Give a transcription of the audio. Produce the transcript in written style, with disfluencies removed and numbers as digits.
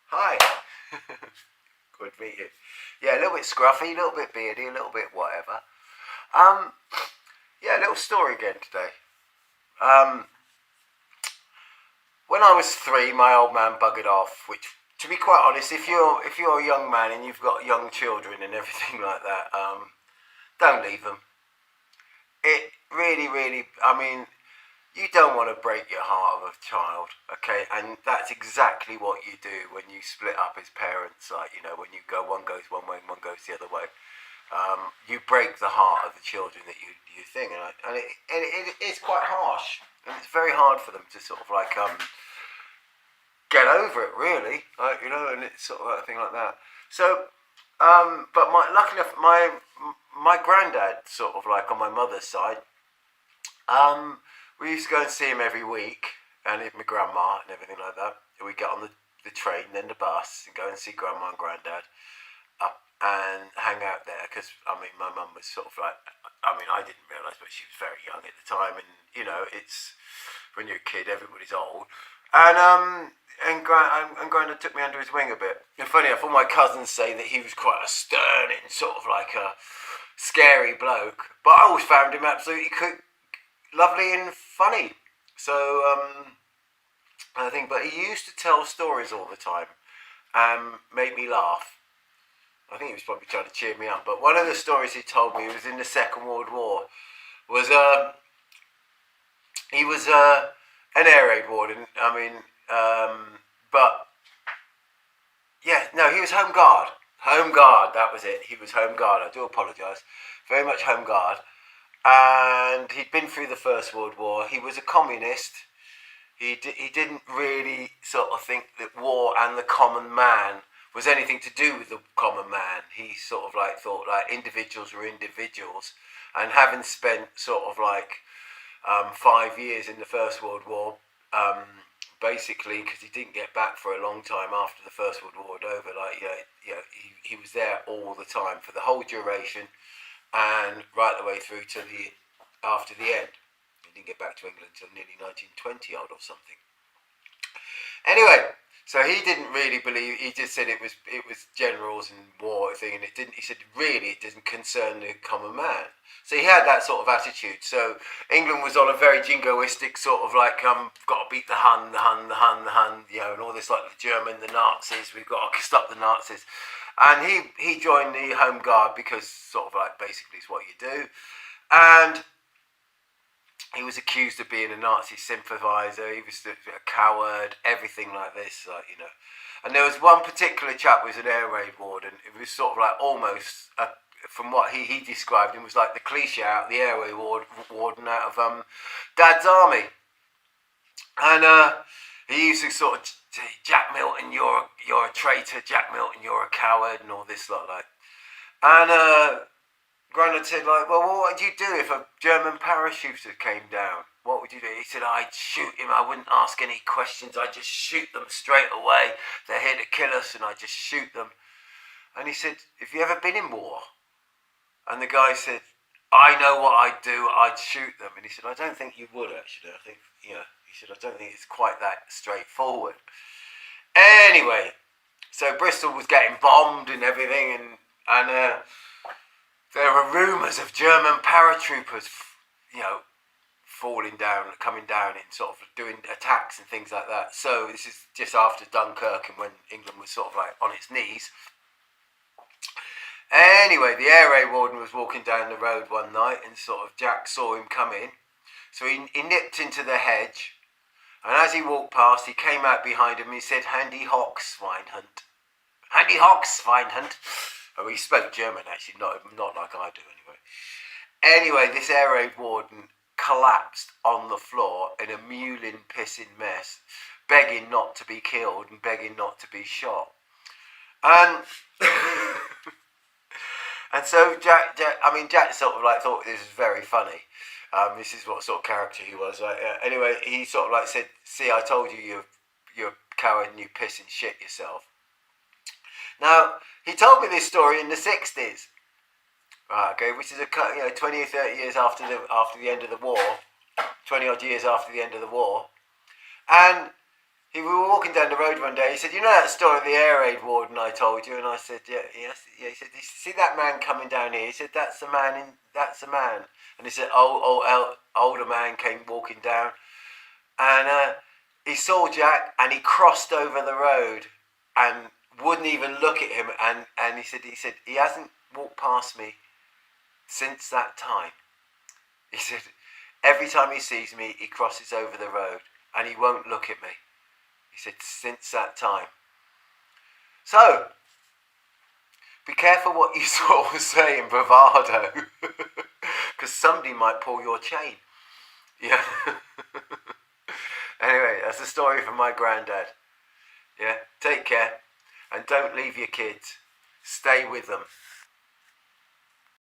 Hi. Good to meet you. Yeah, a little bit scruffy, a little bit beardy, a little bit whatever. Um, yeah, a little story again today. Um, when I was 3, my old man buggered off. Which, to be quite honest, if you're a young man and you've got young children and everything like that, don't leave them. It really, really. I mean, you don't want to break your heart of a child, okay? And that's exactly what you do when you split up as parents. Like, when you go, one goes one way and one goes the other way. You break the heart of the children that you think, it's quite harsh, and it's very hard for them to sort of like get over it, really, and it's sort of like a thing like that. So, but luckily enough, my granddad, sort of like on my mother's side, we used to go and see him every week, and my grandma and everything like that. We get on the train, then the bus, and go and see grandma and granddad up and hang out there. Because my mum was sort of like, I didn't realise, but she was very young at the time, and it's when you're a kid, everybody's old. And Grandad took me under his wing a bit. And funny enough, all my cousins say that he was quite a stern and sort of like a scary bloke, but I always found him absolutely lovely and funny. So I think, but he used to tell stories all the time and make me laugh. I think he was probably trying to cheer me up. But one of the stories he told me was in the Second World War. Was he was an air raid warden. But yeah, no, he was home guard. Home guard, that was it. He was home guard. I do apologise. Very much home guard. And he'd been through the First World War. He was a communist. He didn't really sort of think that war and the common man was anything to do with the common man. He sort of like thought like individuals were individuals. And having spent sort of like 5 years in the First World War, basically because he didn't get back for a long time after the First World War had over. He was there all the time for the whole duration, and right the way through to after the end. He didn't get back to England until nearly 1920 odd or something. Anyway, so he didn't really believe. He just said it was generals and war thing, and it didn't. He said really it doesn't concern the common man. So he had that sort of attitude. So England was on a very jingoistic sort of like got to beat the Hun, and all this like the German, the Nazis. We've got to stop the Nazis. And he joined the Home Guard because sort of like basically is what you do, and he was accused of being a Nazi sympathiser. He was a coward, everything like this, And there was one particular chap who was an air raid warden. It was sort of like almost, from what he described him, was like the cliche out, the air raid warden out of Dad's army. And he used to sort of say, Jack Milton, you're a traitor. Jack Milton, you're a coward, and all this lot like. And Grandad said, like, well, what would you do if a German parachuter came down? What would you do? He said, I'd shoot him. I wouldn't ask any questions. I'd just shoot them straight away. They're here to kill us, and I'd just shoot them. And he said, have you ever been in war? And the guy said, I know what I'd do. I'd shoot them. And he said, I don't think you would, actually. I think, he said, I don't think it's quite that straightforward. Anyway, so Bristol was getting bombed and everything, and there were rumours of German paratroopers, falling down, coming down and sort of doing attacks and things like that. So this is just after Dunkirk and when England was sort of like on its knees. Anyway, the air raid warden was walking down the road one night and sort of Jack saw him coming. So he nipped into the hedge, and as he walked past, he came out behind him and he said, Handy hock, Swinehund. Handy hock, Swinehund. Oh, he spoke German, actually, not like I do, anyway. Anyway, this air raid warden collapsed on the floor in a mewling, pissing mess, begging not to be killed and begging not to be shot. And and so Jack sort of like thought this was very funny. This is what sort of character he was. Right? Anyway, he sort of like said, see, I told you you're a coward and you piss and shit yourself. Now, he told me this story in the 60s, right, okay, which is 20 or 30 years after the end of the war, 20 odd years after the end of the war, and we were walking down the road one day. He said, "You know that story of the air raid warden I told you?" And I said, "Yeah, yes, yeah." He said, "See that man coming down here?" He said, "That's the man. That's the man." And he said, older man came walking down, and he saw Jack, and he crossed over the road, and wouldn't even look at him. And he said he hasn't walked past me since that time. He said, every time he sees me, he crosses over the road, and he won't look at me. He said, since that time. So, be careful what you sort of say in bravado, because somebody might pull your chain. Yeah. Anyway, that's a story from my granddad. Yeah, take care, and don't leave your kids. Stay with them.